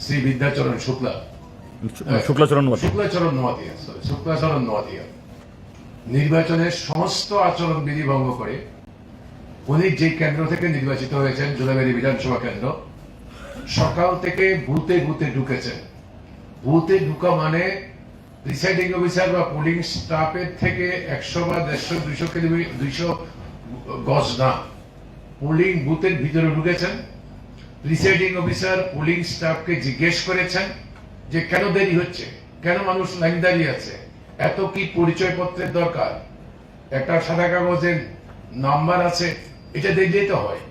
শ্রী বিদ্যাচরণ শুক্লাচরণ নোয়াতিয়া নির্বাচনের সমস্ত আচরণবিধি ভঙ্গ করে উনি যে কেন্দ্র থেকে নির্বাচিত হয়েছেন, জোলাইবাড়ি বিধানসভা কেন্দ্র, সকাল থেকে বুথে বুথে ঢুকেছেন। বুথে ঢুকা মানে প্রিসাইডিং অফিসার বা পোলিং স্টাফের থেকে 100 বা 150 200 গজ না, পোলিং বুথের ভিতরে ঢুকেছেন। প্রিসাইডিং অফিসার পোলিং স্টাফকে জিজ্ঞেস করেছেন যে কেন দেরি হচ্ছে, কেন মানুষ লাইন দাঁড়িয়ে আছে, এত কি পরিচয়পত্রের দরকার, একটা সাদা কাগজের নাম্বার আছে, এটা দেখলেই তো হয়।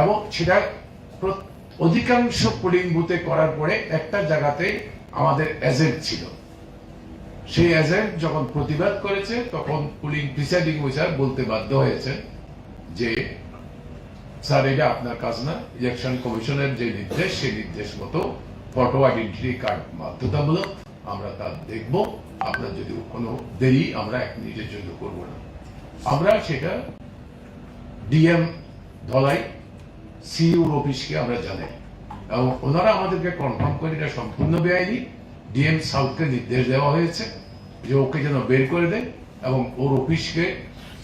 এবং সেটা অধিকাংশ পোলিং বুথে করার পরে একটা জায়গাতে আমাদের এজেন্ট ছিল, সেই এজেন্ট যখন প্রতিবাদ করেছে তখন পোলিং প্রিসাইডিং অফিসার বলতে বাধ্য হয়েছেন যে স্যার এটা আপনার কাজ না, ইলেকশন কমিশনের যে নির্দেশ সেই নির্দেশ মতো ফটো আইডেন্টিটি কার্ড বাধ্যতামূলক, আমরা তা দেখব, আপনার যদি কোনো দেরি আমরা 1 মিনিটের জন্য করব না। আমরা সেটা ডিএম ধলাই সিইউর অফিসকে আমরা জানাই এবং ওনারা আমাদেরকে কনফার্ম করে এটা সম্পূর্ণ বেআইনি। ডিএম সাউথকে নির্দেশ দেওয়া হয়েছে যে ওকে যেন বের করে দেয় এবং ওর অফিসকে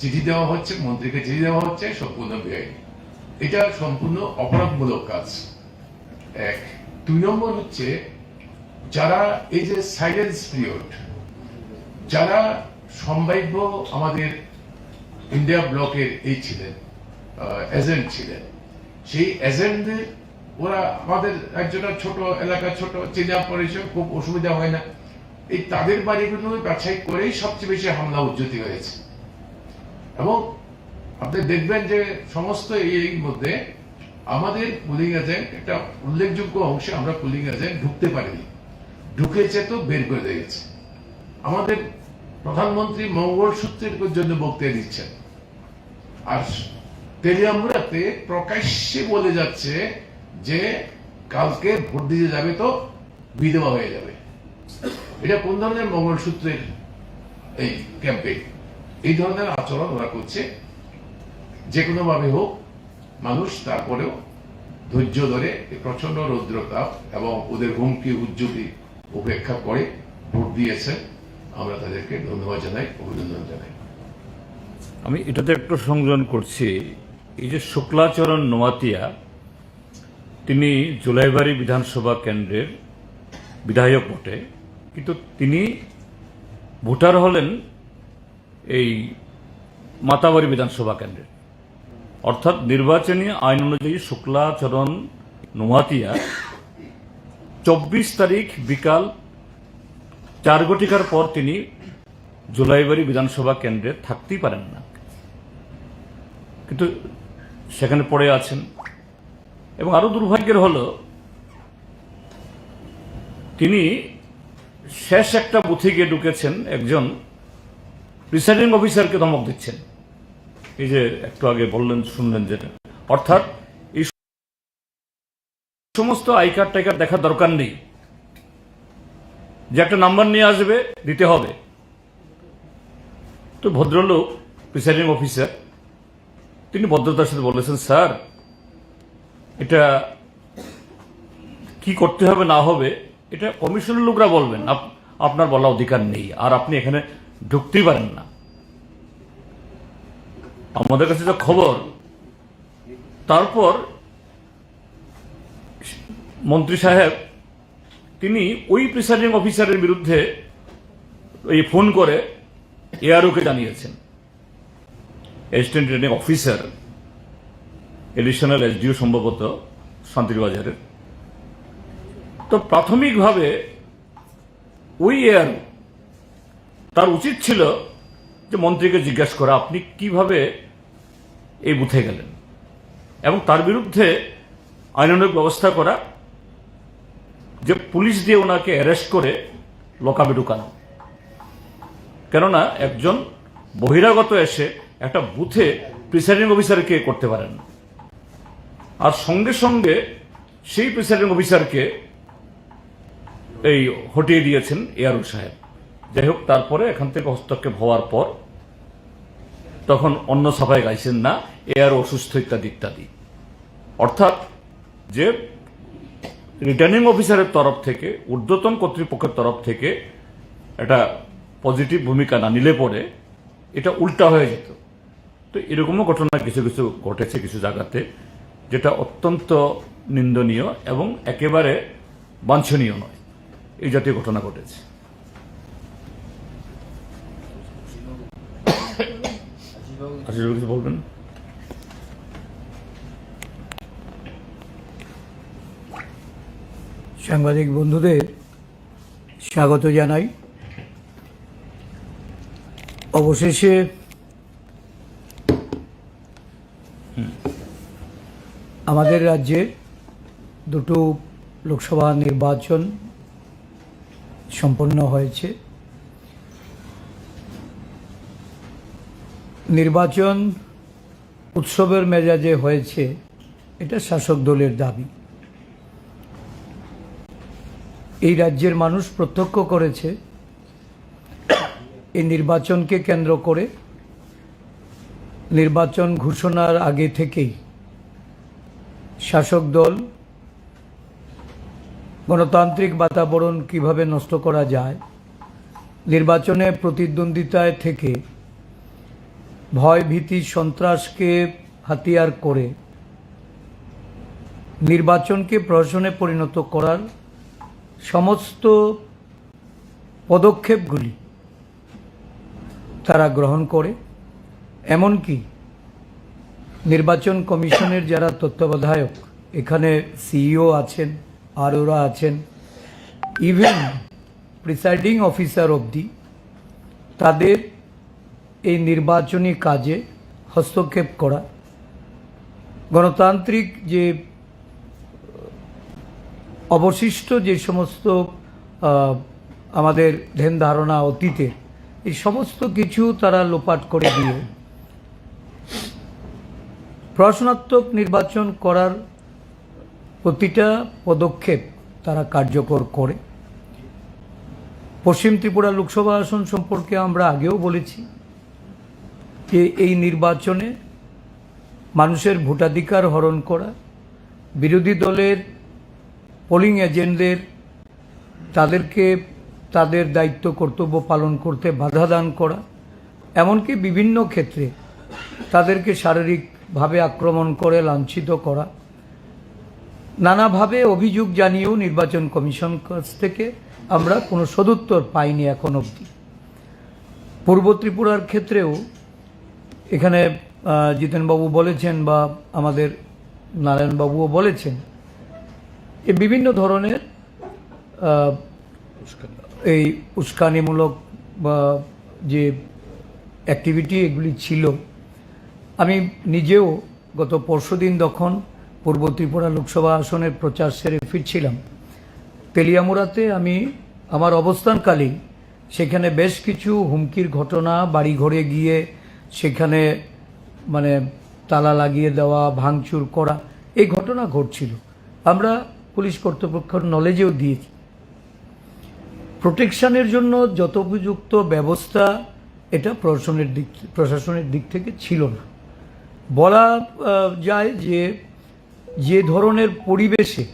চিঠি দেওয়া হচ্ছে, মন্ত্রীকে চিঠি দেওয়া হচ্ছে, সম্পূর্ণ বেআইনি। এটা সম্পূর্ণ অপরাধমূলক কাজ। 1 2 নম্বর হচ্ছে যারা এই যে সাইলেন্স পিরিয়ড, যারা সম্ভাব্য আমাদের ইন্ডিয়া ব্লকের এই ছিলেন এজেন্ট ছিলেন, সেই এজেন্টদের ওরা আমাদের একজনের ছোট এলাকা, ছোট চেনা পরিচয়, খুব অসুবিধা হয় না, এই তাদের বাড়িগুলো বাছাই করেই সবচেয়ে বেশি হামলা উজ্জ্বতি হয়েছে। এবং আপনি দেখবেন যে সমস্ত এর মধ্যে আমাদের পুলিং এজেন্ট একটা উল্লেখযোগ্য অংশে আমরা পুলিং এজেন্ট ঢুকতে পারিনি, ঢুকেছে তো বের করে দিয়েছে। আমাদের প্রধানমন্ত্রী মঙ্গলসূত্রের জন্য বক্তৃতা দিচ্ছেন আর তেলিয়ামুড়াতে প্রকাশ্যে বলে যাচ্ছে যে কালকে ভোট দিতে যাবে তো বিধবা হয়ে যাবে। এটা কোন ধরনের মঙ্গলসূত্রের এই ক্যাম্পেইন? এই ধরনের আচরণ ওরা করছে। যে কোনো ভাবে হোক মানুষ তারপরেও ধৈর্য ধরে প্রচন্ড রৌদ্রতাপ এবং ওদের হুমকি উজ্জুতি উপেক্ষা করে ভোট দিয়েছে। আমরা তাদেরকে ধন্যবাদ জানাই, অভিনন্দন জানাই। আমি এটাতে একটু সংযোজন করছি, এই যে শুক্লাচরণ নোয়াতিয়া তিনি জোলাইবাড়ি বিধানসভা কেন্দ্রের বিধায়ক বটে, কিন্তু তিনি ভোটার হলেন এই মাতাবাড়ি বিধানসভা কেন্দ্রের। অর্থাৎ নির্বাচনী আইন অনুযায়ী শুক্লাচরণ নোয়াতিয়া 24 তারিখ বিকাল 4 ঘটিকার পর তিনি জোলাইবাড়ি বিধানসভা কেন্দ্রে থাকতেই পারেন না, কিন্তু সেখানে পড়ে আছেন। এবং আরো দুর্ভাগ্যের হলো তিনি শেষ একটা বুথে গিয়ে ঢুকেছেন, একজন প্রিসাইডিং অফিসারকে ধমক দিচ্ছেন। এই যে একটু আগে বললেন, শুনলেন যেটা, অর্থাৎ এই সমস্ত আই কার্ড টাই কার্ড দেখার দরকার নেই, যে একটা নাম্বার নিয়ে আসবে দিতে হবে। তো ভদ্রলোক প্রিসাইডিং অফিসার তিনি ভদ্রতার সাথে বলেছেন, স্যার এটা কি করতে হবে না হবে এটা কমিশনের লোকরা বলবেন, আপনার বলা অধিকার নেই, আর আপনি এখানে ঢুকতেই পারেন না। আমাদের কাছে যা খবর, তারপর মন্ত্রী সাহেব তিনি ওই প্রিসাইডিং অফিসারের বিরুদ্ধে এই ফোন করে এআরওকে জানিয়েছেন, assistant returning officer, additional SDO সম্ভবত শান্তিরবাজারের। তো প্রাথমিকভাবে ওই এআরও তার উচিত ছিল যে মন্ত্রীকে জিজ্ঞাসা করা আপনি কিভাবে এই বুথে গেলেন, এবং তার বিরুদ্ধে আইনানুগ ব্যবস্থা করা, যে পুলিশ দিয়ে ওনাকে অ্যারেস্ট করে লকআপে ঢুকানো। কেননা একজন বহিরাগত এসে একটা বুথে প্রিসাইডিং অফিসারকে করতে পারেন, আর সঙ্গে সঙ্গে সেই প্রিসাইডিং অফিসারকে এই হটিয়ে দিয়েছেন এআরও সাহেব। যাই হোক, তারপরে এখান থেকে হস্তক্ষেপ হওয়ার পর তখন অন্য সভায় গাইছেন না, এআরও অসুস্থ ইত্যাদি ইত্যাদি। অর্থাৎ যে রিটার্নিং অফিসারের তরফ থেকে, ঊর্ধ্বতন কর্তৃপক্ষের তরফ থেকে একটা পজিটিভ ভূমিকা না নিলে পরে এটা উল্টা হয়ে যেত। তো এরকমও ঘটনা কিছু কিছু ঘটেছে কিছু জায়গাতে, যেটা অত্যন্ত নিন্দনীয় এবং একেবারে বাঞ্ছনীয় নয়। এই জাতীয় ঘটনা ঘটেছে। আজিজুল কিছু বলবেন? সাংবাদিক বন্ধুদের স্বাগত জানাই। অবশেষে আমাদের রাজ্যে দুটো লোকসভা নির্বাচন সম্পন্ন হয়েছে। নির্বাচন উৎসবের মেজাজে হয়েছে, এটা শাসক দলের দাবি। এই রাজ্যের মানুষ প্রত্যক্ষ করেছে এই নির্বাচনকে কেন্দ্র করে নির্বাচন ঘোষণার আগে থেকেই শাসক দল গণতান্ত্রিক বাতাবরণ কিভাবে নষ্ট করা যায়, নির্বাচনে প্রতিদ্বন্দ্বিতায় থেকে ভয় ভীতি সন্ত্রাসকে হাতিয়ার করে নির্বাচনকে প্রহসনে পরিণত করার সমস্ত পদক্ষেপগুলি তারা গ্রহণ করে। এমনকি নির্বাচন কমিশনের যারা তত্ত্বাবধায়ক, এখানে সিইও আছেন, আরওরা আছেন, ইভেন প্রিসাইডিং অফিসার অবধি তাদের এই নির্বাচনী কাজে হস্তক্ষেপ করা, গণতান্ত্রিক যে অবশিষ্ট যে সমস্ত আমাদের ধ্যান ধারণা অতীতের, এই সমস্ত কিছু তারা লোপাট করে দিয়ে প্রহসনাত্মক নির্বাচন করার প্রতিটা পদক্ষেপ তারা কার্যকর করে। পশ্চিম ত্রিপুরা লোকসভা আসন সম্পর্কে আমরা আগেও বলেছি যে এই নির্বাচনে মানুষের ভোটাধিকার হরণ করা, বিরোধী দলের পোলিং এজেন্টদের তাদেরকে তাদের দায়িত্ব কর্তব্য পালন করতে বাধা দান করা, এমনকি বিভিন্ন ক্ষেত্রে তাদেরকে শারীরিকভাবে আক্রমণ করে লাঞ্ছিত করা, নানাভাবে অভিযোগ জানিয়েও নির্বাচন কমিশন কাছ থেকে আমরা কোনো সদুত্তর পাইনি এখন অবধি। পূর্ব ত্রিপুরার ক্ষেত্রেও এখানে জিতেনবাবু বলেছেন বা আমাদের নারায়ণবাবুও বলেছেন, এ বিভিন্ন ধরনের এই উস্কানিমূলক বা যে অ্যাক্টিভিটি এগুলি ছিল। আমি নিজেও গত পরশুদিন যখন পূর্ব ত্রিপুরা লোকসভা আসনের প্রচার সেরে ফিরছিলাম, তেলিয়ামুড়াতে আমি আমার অবস্থানকালীন সেখানে বেশ কিছু হুমকির ঘটনা, বাড়িঘরে গিয়ে সেখানে মানে তালা লাগিয়ে দেওয়া, ভাঙচুর করা, এই ঘটনা ঘটছিল। আমরা পুলিশ কর্তৃপক্ষের নলেজেও দিয়েছি। প্রোটেকশনের জন্য যথোপযুক্ত ব্যবস্থা এটা প্রশাসনের দিক থেকে ছিল না। বলা যায় যে ধরনের পরিবেশে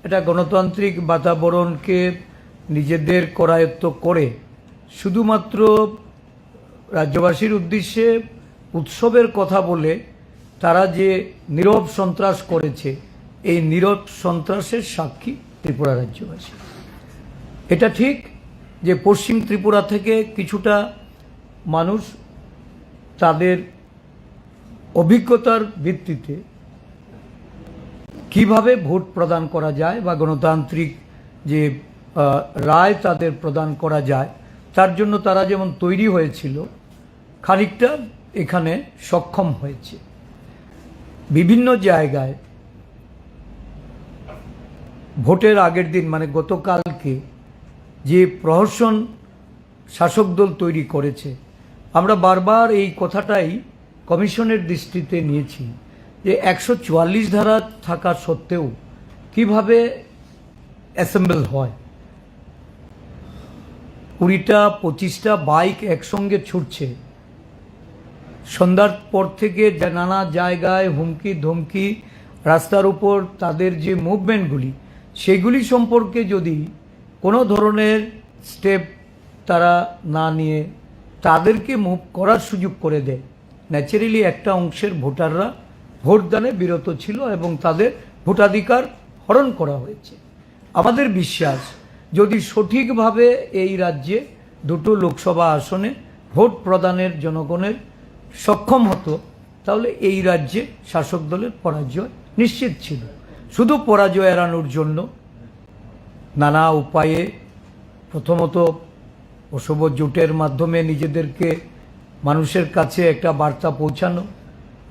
এটা গণতান্ত্রিক বাতাবরণকে নিজেদের করায়ত্ত করে শুধুমাত্র রাজ্যবাসীর উদ্দেশ্যে উৎসবের কথা বলে তারা যে নীরব সন্ত্রাস করেছে, এই নীরব সন্ত্রাসের সাক্ষী ত্রিপুরা রাজ্যবাসী। এটা ঠিক যে পশ্চিম ত্রিপুরা থেকে কিছুটা মানুষ তাদের অভিজ্ঞতার ভিত্তিতে কিভাবে ভোট প্রদান করা যায় বা গণতান্ত্রিক যে রায় তাদের প্রদান করা যায়, তার জন্য তারা যেমন তৈরি হয়েছিল, খানিকটা এখানে সক্ষম হয়েছে। বিভিন্ন জায়গায় ভোটের আগের দিন মানে গতকালকে যে প্রহসন শাসক দল তৈরি করেছে, আমরা বারবার এই কথাটাই কমিশনের দৃষ্টিতে নিয়েছি যে 144 ধারা থাকা সত্ত্বেও কিভাবে অ্যাসেম্বল হয়, 20টা 25টা বাইক একসঙ্গে ছুটছে, সন্ধ্যার পর থেকে নানা জায়গায় হুমকি ধমকি, রাস্তার উপর তাদের যে মুভমেন্টগুলি, সেগুলি সম্পর্কে যদি কোনো ধরনের স্টেপ তারা না নিয়ে তাদেরকে মুভ করার সুযোগ করে দেয়, ন্যাচারালি একটা অংশের ভোটাররা ভোটদানে বিরত ছিল এবং তাদের ভোটাধিকার হরণ করা হয়েছে। আমাদের বিশ্বাস, যদি সঠিকভাবে এই রাজ্যে দুটো লোকসভা আসনে ভোট প্রদানের জনগণের সক্ষম হতো, তাহলে এই রাজ্যে শাসক দলের পরাজয় নিশ্চিত ছিল। শুধু পরাজয় এড়ানোর জন্য নানা উপায়ে, প্রথমত অশুভ জোটের মাধ্যমে নিজেদেরকে মানুষের কাছে একটা বার্তা পৌঁছানো,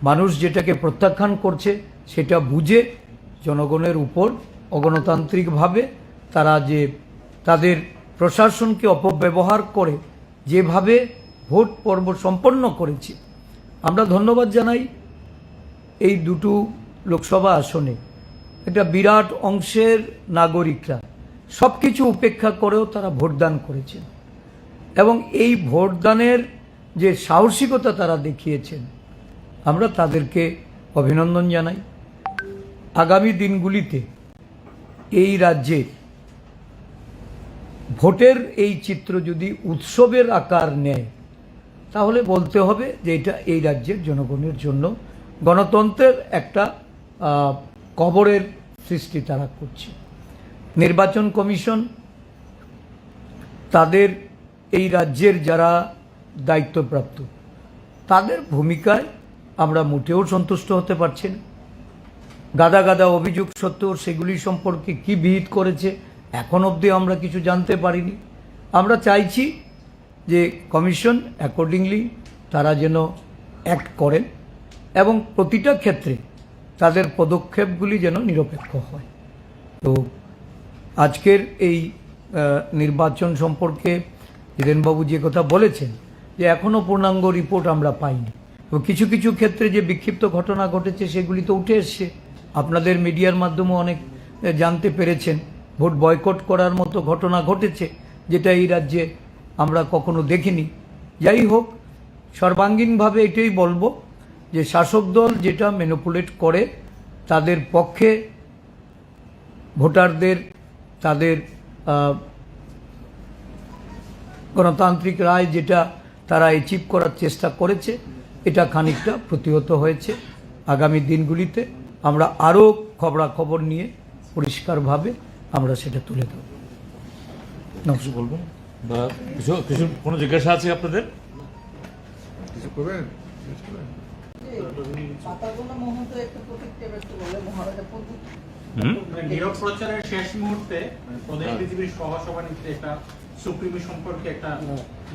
মানুষ যেটাকে প্রত্যাখ্যান করছে সেটা বুঝে জনগণের উপর অগণতান্ত্রিকভাবে তারা যে তাদের প্রশাসনকে অপব্যবহার করে যেভাবে ভোট পর্ব সম্পন্ন করেছে, আমরা ধন্যবাদ জানাই এই দুটো লোকসভা আসনে একটা বিরাট অংশের নাগরিকরা সব কিছু উপেক্ষা করেও তারা ভোটদান করেছেন এবং এই ভোটদানের যে সাহসিকতা তারা দেখিয়েছেন, আমরা তাদেরকে অভিনন্দন জানাই। আগামী দিনগুলিতে এই রাজ্যে ভোটের এই চিত্র যদি উৎসবের আকার নেয়, তাহলে বলতে হবে যে এটা এই রাজ্যের জনগণের জন্য গণতন্ত্রের একটা কবরের সৃষ্টি তারা করছে। নির্বাচন কমিশন তাদের এই রাজ্যের যারা দায়িত্বপ্রাপ্ত, তাদের ভূমিকায় আমরা মোটেও সন্তুষ্ট হতে পারছি না। গাদা গাদা অভিযোগ সত্ত্বেও সেগুলি সম্পর্কে কি বিহিত করেছে এখন অবধি আমরা কিছু জানতে পারিনি। আমরা চাইছি যে কমিশন অ্যাকর্ডিংলি তারা যেন অ্যাক্ট করেন এবং প্রতিটা ক্ষেত্রে তাদের পদক্ষেপগুলি যেন নিরপেক্ষ হয়। তো আজকের এই নির্বাচন সম্পর্কে হিরেনবাবু যে কথা বলেছেন যে এখনও পূর্ণাঙ্গ রিপোর্ট আমরা পাইনি, তো কিছু কিছু ক্ষেত্রে যে বিক্ষিপ্ত ঘটনা ঘটেছে সেগুলি তো উঠে এসছে, আপনাদের মিডিয়ার মাধ্যমে অনেক জানতে পেরেছেন। ভোট বয়কট করার মতো ঘটনা ঘটেছে যেটা এই রাজ্যে আমরা কখনো দেখিনি। যাই হোক, সর্বাঙ্গীনভাবে এটাই বলবো যে শাসক দল যেটা ম্যানিপুলেট করে তাদের পক্ষে ভোটারদের তাদের গণতান্ত্রিক রায় যেটা তারা অ্যাচিভ করার চেষ্টা করেছে, এটা খানিকটা প্রতিহত হয়েছে। আগামী দিনগুলিতে আমরা আরও খবরাখবর নিয়ে পরিষ্কারভাবে আমরা সেটা তুলে দেব। কিছু বলবেন বা কিছু কোনো জিজ্ঞাসা আছে আপনাদের? কিছু করবেন? নীরব প্রচারের শেষ মুহূর্তে প্রদেশ বিজেপির সহসভাপতি একটা সুপ্রিমো সম্পর্কে একটা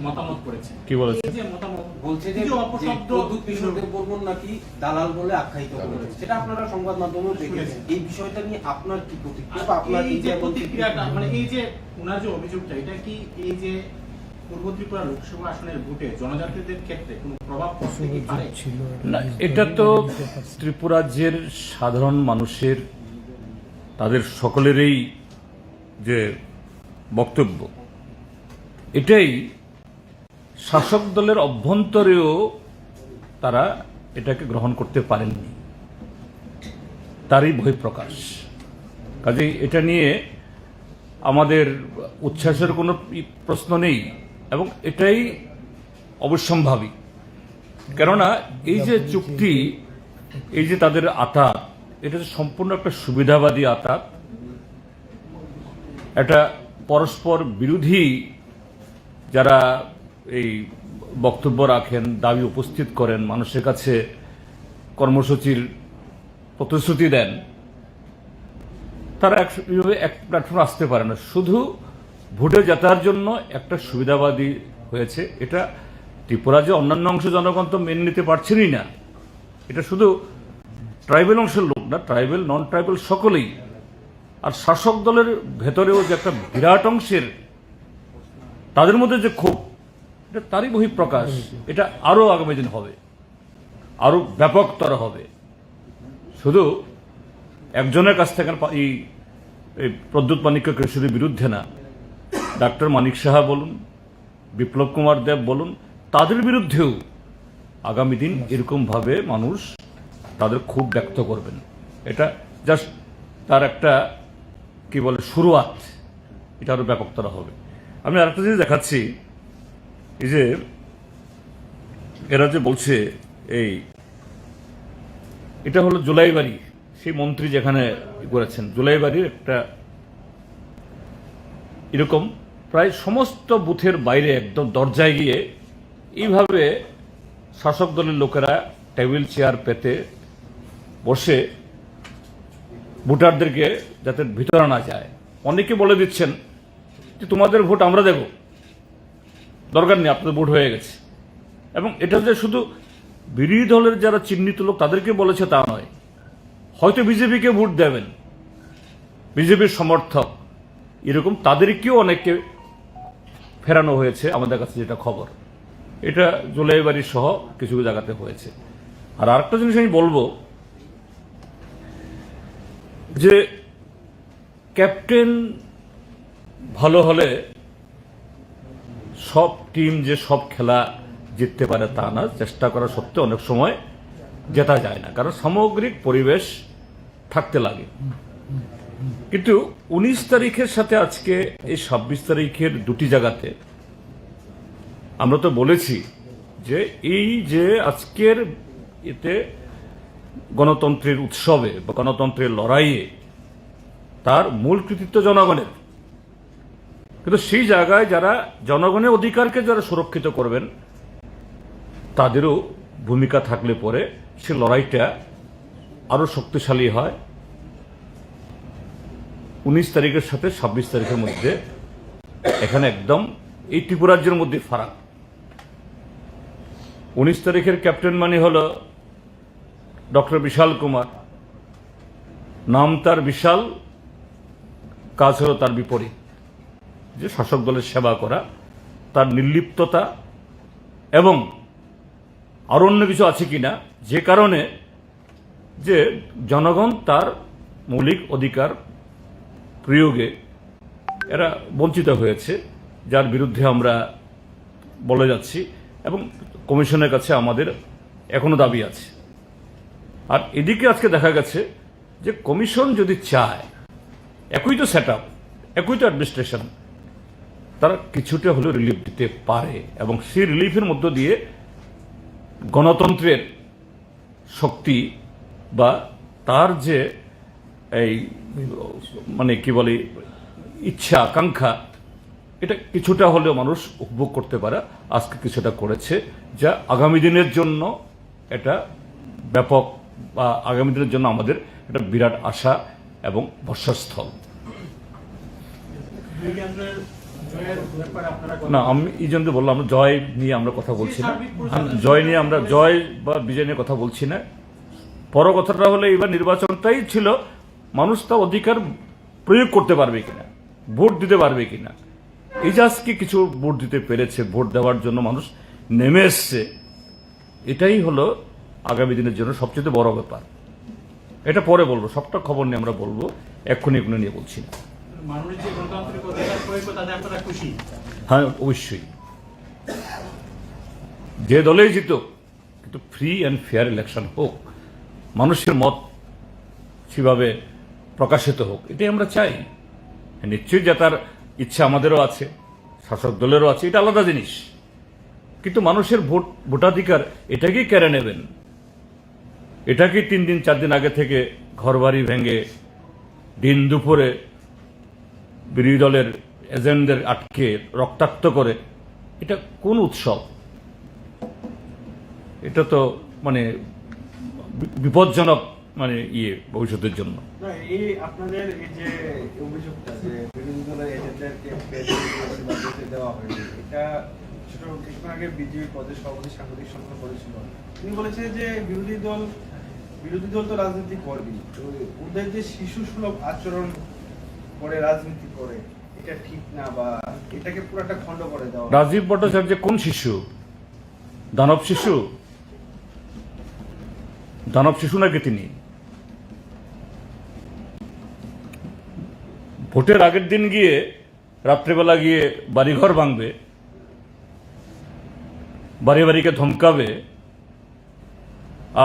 মতামত করেছে। কি বলেছে? এই যে মতামত বলছে যে কিছু অপশব্দ প্রদ্যুৎ কিশোরদেব বর্মন নাকি দালাল বলে আখ্যায়িত করেছে, সেটা আপনারা সংবাদ মাধ্যমেও দেখেছেন। এই বিষয়টা নিয়ে আপনার কি প্রতিক্রিয়া বা আপনার এই যে প্রতিক্রিয়াটা, মানে এই যে ওনার যে অভিযোগটা, এটা কি এই যে পূর্ব ত্রিপুরা লোকসভা আসনের ভোটে জনজাতিদের ক্ষেত্রে কোনো প্রভাব পড়তে কি পারে? না, এটা তো ত্রিপুরাজ্যের সাধারণ মানুষের, তাদের সকলেরই যে বক্তব্য, এটাই শাসক দলের অভ্যন্তরেও তারা এটাকে গ্রহণ করতে পারেননি, তারই বহিঃপ্রকাশ। কাজেই এটা নিয়ে আমাদের উচ্ছ্বাসের কোনো প্রশ্ন নেই এবং এটাই অবশ্যম্ভাবী। কেননা এই যে চুক্তি, এই যে তাদের আতাত, এটা সম্পূর্ণ একটা সুবিধাবাদী আতাত, একটা পরস্পর বিরোধী যারা এই বক্তব্য রাখেন, দাবি উপস্থিত করেন, মানুষের কাছে কর্মসূচির প্রতিশ্রুতি দেন, তারা এক প্ল্যাটফর্মে আসতে পারে না। শুধু ভোটে জেতার জন্য একটা সুবিধাবাদী হয়েছে। এটা ত্রিপুরা যে অন্যান্য অংশ জনগণ তো মেনে নিতে পারছেনই না। এটা শুধু ট্রাইবেল অংশের লোক না, ট্রাইবেল নন ট্রাইবেল সকলেই। আর শাসক দলের ভেতরেও যে একটা বিরাট অংশের তাদের মধ্যে যে ক্ষোভ, এটা তারই বহিঃপ্রকাশ। এটা আরো আগামী দিন হবে, আরো ব্যাপকতর হবে। শুধু একজনের কাছ থেকে এই প্রদ্যুৎ মানিক্য কেশরীর বিরুদ্ধে না, ডাক্তার মানিক সাহা বলুন, বিপ্লব কুমার দেব বলুন, তাদের বিরুদ্ধেও আগামী দিন এরকমভাবে মানুষ তাদের ক্ষোভ ব্যক্ত করবেন। এটা জাস্ট তার একটা কি বলে শুরুয়াত, এটা আরো ব্যাপকতর হবে। আমি আরেকটা জিনিস দেখাচ্ছি, এই যে এরা যে বলছে এটা হলো জুলাইবাড়ি, সেই মন্ত্রী যেখানে করেছেন জুলাইবাড়ির একটা এরকম প্রায় সমস্ত বুথের বাইরে একদম দরজায় গিয়ে এইভাবে শাসক দলের লোকেরা টেবিল চেয়ার পেতে বসে ভোটারদেরকে যাতে ভিতরে না যায়, অনেকে বলে দিচ্ছেন যে তোমাদের ভোট আমরা দেব, দরকার নেই, আপনাদের ভোট হয়ে গেছে। এবং এটা যে শুধু বিরোধী দলের যারা চিহ্নিত লোক তাদেরকে বলেছে তা নয়, হয়তো বিজেপিকে ভোট দেবেন, বিজেপির সমর্থক এরকম তাদেরকেও অনেককে ফেরানো হয়েছে আমাদের কাছে যেটা খবর। এটা জুলাইবাড়ি সহ কিছু জায়গাতে হয়েছে। আর আরেকটা জিনিস আমি বলবো যে ক্যাপ্টেন ভালো হলে সব টিম যে সব খেলা জিততে পারে তা না, চেষ্টা করা সত্ত্বেও অনেক সময় জেতা যায় না, কারণ সামগ্রিক পরিবেশ থাকতে লাগে। কিন্তু 19 তারিখের সাথে আজকে এই 26 তারিখের দুটি জায়গাতে আমরা তো বলেছি যে এই যে আজকের এতে গণতন্ত্রের উৎসবে বা গণতন্ত্রের লড়াইয়ে তার মূল কৃতিত্ব জনগণের, কিন্তু সেই জায়গায় যারা জনগণের অধিকারকে যারা সুরক্ষিত করবেন তাদেরও ভূমিকা থাকলে পরে সে লড়াইটা আরো শক্তিশালী হয়। 19 তারিখের সাথে 26 তারিখের মধ্যে এখানে একদম এই ত্রিপুরাজ্যের মধ্যে ফারাক। 19 তারিখের ক্যাপ্টেন মানে হল ডক্টর বিশাল কুমার, নাম তার বিশাল, কাজ হলো তার বিপরীত, যে শাসক দলের সেবা করা, তার নির্লিপ্ততা এবং আরো অন্য কিছু আছে কিনা যে কারণে যে জনগণ তার মৌলিক অধিকার প্রয়োগে এরা বঞ্চিত হয়েছে, যার বিরুদ্ধে আমরা বলে যাচ্ছি এবং কমিশনের কাছে আমাদের এখনো দাবি আছে। আর এদিকে আজকে দেখা গেছে যে কমিশন যদি চায়, একই তো সেট আপ, একই তো অ্যাডমিনিস্ট্রেশন, তারা কিছুটা হলেও রিলিফ দিতে পারে এবং সেই রিলিফের মধ্য দিয়ে গণতন্ত্রের শক্তি বা তার যে এই মানে কি বলে ইচ্ছা আকাঙ্ক্ষা, এটা কিছুটা হলেও মানুষ উপভোগ করতে পারে। আজকে কিছুটা করেছে, যা আগামী দিনের জন্য এটা ব্যাপক, বা আগামী দিনের জন্য আমাদের একটা বিরাট আশা এবং বর্ষাস্থল। না, আমি এই জন্য বললাম, আমরা জয় নিয়ে আমরা কথা বলছি না, জয় নিয়ে আমরা জয় বা বিজয় নিয়ে কথা বলছি না। বড় কথাটা হলো এবার নির্বাচনটাই ছিল মানুষ তার অধিকার প্রয়োগ করতে পারবে কিনা, ভোট দিতে পারবে কিনা। এই যে আজকে কিছু ভোট দিতে পেরেছে, ভোট দেওয়ার জন্য মানুষ নেমে এসছে, এটাই হলো আগামী দিনের জন্য সবচেয়ে বড় ব্যাপার। এটা পরে বলবো, সবটা খবর নিয়ে আমরা বলবো, এক্ষুনি এগুলো নিয়ে বলছি না। হ্যাঁ, অবশ্যই যে দলেই জিতুক, কিন্তু ফ্রি অ্যান্ড ফেয়ার ইলেকশন হোক, মানুষের মত সেভাবে প্রকাশিত হোক, এটাই আমরা চাই। নিশ্চয়ই জেতার ইচ্ছা আমাদেরও আছে, শাসক দলেরও আছে, এটা আলাদা জিনিস। কিন্তু মানুষের ভোটাধিকার এটাকেই কেড়ে নেবেন, এটাকেই 3 দিন 4 দিন আগে থেকে ঘরবাড়ি ভেঙে দিন দুপুরে বিরোধী দলের এজেন্টদের আটকে রক্তাক্ত করে, এটা কোন উৎসব? এটা তো মানে বিপজ্জনক, মানে ভবিষ্যতের জন্য। এই আপনাদের এই যে অভিযোগটা যে বিরোধী দলের এজেন্টদেরকে দেওয়া হয়নি, এটা ছোট কিছুক্ষণ আগে বিজেপি প্রদেশ সভাপতি সাংবাদিক সম্মেলন করেছিল, তিনি বলেছেন যে বিরোধী দল তো রাজনীতি করবে, তো ওদের যে শিশু সুলভ আচরণ করে রাজনীতি করে, এটা ঠিক না, বা এটাকে পুরোটা খণ্ড করে দেওয়া। রাজীব ভট্টাচার্য কোন শিশু? দানব শিশু? দানব শিশু নাকি তিনি? ভোটের আগের দিন গিয়ে রাত্রেবেলা গিয়ে বাড়িঘর ভাঙবে, বাড়ি বাড়িকে ধমকাবে,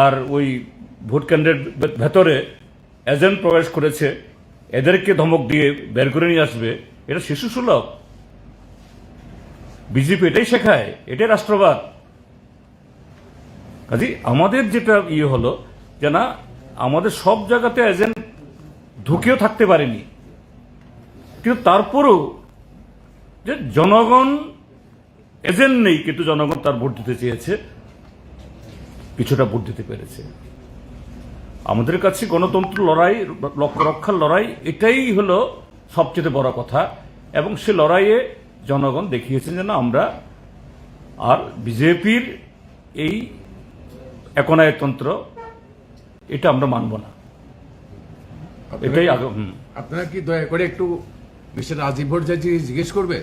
আর ওই ভোট কেন্দ্রের ভেতরে এজেন্ট প্রবেশ করেছে এদেরকে ধমক দিয়ে বের করে নিয়ে আসবে, এটা শিশু সুলভ। বিজেপি এটাই শেখায়, এটাই রাষ্ট্রবাদ। কাজে আমাদের যেটা হলো যে না, আমাদের সব জায়গাতে এজেন্ট ঢুকেও থাকতে পারেনি, কিন্তু তারপরও যে জনগণ এজেন্ট নেই, কিন্তু জনগণ তার ভোট দিতে চেয়েছে, কিছুটা ভোট দিতে পেরেছে। আমাদের কাছে গণতন্ত্র লড়াই, লক্ষ্য রক্ষার লড়াই, এটাই হলো সবচেয়ে বড় কথা। এবং সে লড়াইয়ে জনগণ দেখিয়েছেন যে না, আমরা আর বিজেপির এই একনায়কতন্ত্র এটা আমরা মানব না। এটাই আপনারা কি দয়া করে একটু মিস্টার রাজীব ভট্টাচার্য জিজ্ঞেস করবে,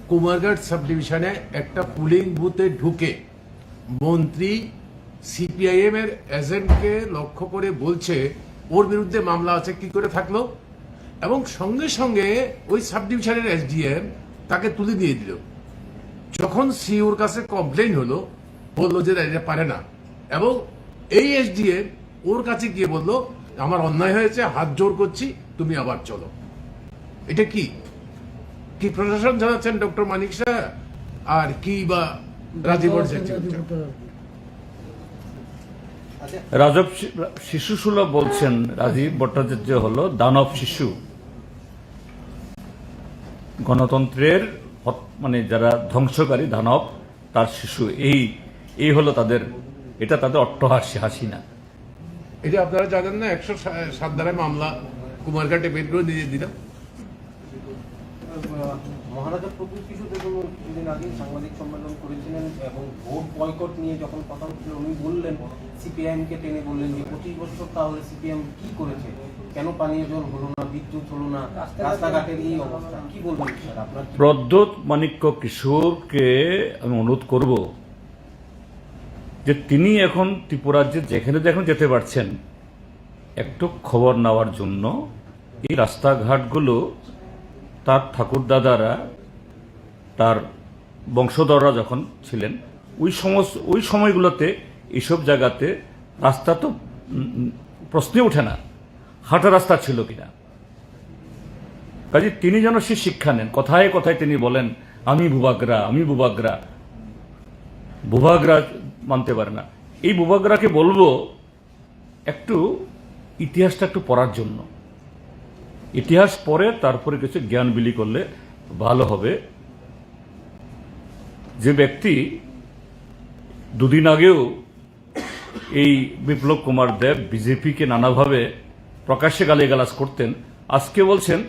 কুমারঘাট সাব ডিভিশনে একটা পুলিং বুথে ঢুকে মন্ত্রী সিপিআইএম এর এজেন্টকে লক্ষ্য করে বলছে ওর বিরুদ্ধে মামলা আছে, কি করে থাকলো? এবং সঙ্গে সঙ্গে ওই সাব ডিভিশনের এসডিএম তাকে তুলে দিয়ে দিল। যখন সিওর কাছে কমপ্লেন হলো, বললো যে এটা পারে না, এবং এই এসডিএম ওর কাছে গিয়ে বললো আমার অন্যায় হয়েছে, হাত জোর করছি, তুমি আবার চলো। এটা কি কি প্রশাসন জানাচ্ছেন ডক্টর মানিক শাহ, আর কি বা রাজীব রাজব শিশু সুলভ বলছেন রাজীব ভট্টাচার্য হলো দানব শিশু। গণতন্ত্রের মানে যারা ধ্বংসকারী দানব, তার শিশু, এই হলো তাদের, এটা তাদের হাসি না। এটা আপনারা জানেন না, 107 ধারায় মামলা কুমারঘাটে বের করে দিয়ে দিলাম। মহারাজা প্রদ্যুৎ কিশোর দেববর্মন কিছুদিন আগে সাংবাদিক সম্মেলন করেছিলেন এবং ভোট বয়কট নিয়ে যখন কথা হচ্ছিল উনি বললেন, সিপিআইএম কে টেনে বললেন যে 25 বছর তাহলে সিপিএম কি করেছে, কেন পানীয় জল হলো না, বিদ্যুৎ হলো না, রাস্তাঘাটের এই অবস্থা, কি বলবেন স্যার আপনার? প্রদ্যুৎ মাণিক্য কিশোরকে আমি অনুরোধ করব যে তিনি এখন ত্রিপুরাজ্যে যেখানে যেতে পারছেন, একটু খবর নেওয়ার জন্য এই রাস্তাঘাটগুলো তার ঠাকুরদাদারা, তার বংশধররা যখন ছিলেন, ওই সময়গুলোতে এইসব জায়গাতে রাস্তা তো প্রশ্নে ওঠে না, হাঁটা রাস্তা ছিল কিনা। কাজে তিনি যেন সে শিক্ষা নেন। কথায় কথায় তিনি বলেন আমি ভূভাগরা মানতে পারে না। এই ভূভাগরাকে বলবো একটু ইতিহাসটা একটু পড়ার জন্য, ইতিহাস পড়ে তারপরে কিছু জ্ঞান বিলি করলে ভালো হবে। যে ব্যক্তি দুদিন আগেও এই বিপ্লব কুমার দেব বিজেপিকে নানাভাবে প্রকাশ্যে গালিগালাজ করতেন, আজকে বলছেন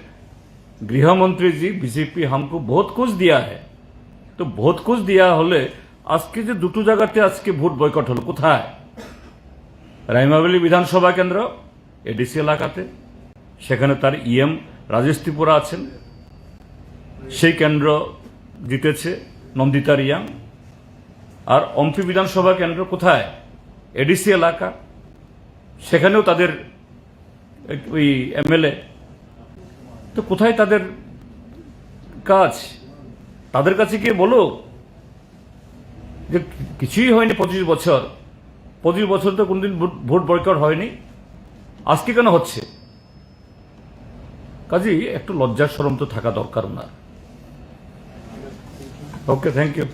গৃহমন্ত্রী জি বিজেপি हमको बहुत कुछ दिया है। তো बहुत कुछ दिया হলে আজকে যে দুটো জায়গাতে আজকে ভোট বয়কট হলো, কোথায়? রাইমাবেলি বিধানসভা কেন্দ্র এডিসি এলাকাতে, সেখানে তার ইএম রাজেশ ত্রিপুরা আছেন, সেই কেন্দ্র জিতেছে নন্দিতা রিয়াং। আর অম্পি বিধানসভা কেন্দ্র কোথায়? এডিসি এলাকা, সেখানেও তাদের ওই এমএলএ। তো কোথায় তাদের কাজ? তাদের কাছে গিয়ে বলো যে কিছুই হয়নি 25 বছর তো কোনদিন ভোট বয়কট হয়নি, আজকে কেন হচ্ছে? কাজেই একটু লজ্জার শরম তো থাকা দরকার না। ওকে, থ্যাংক ইউ।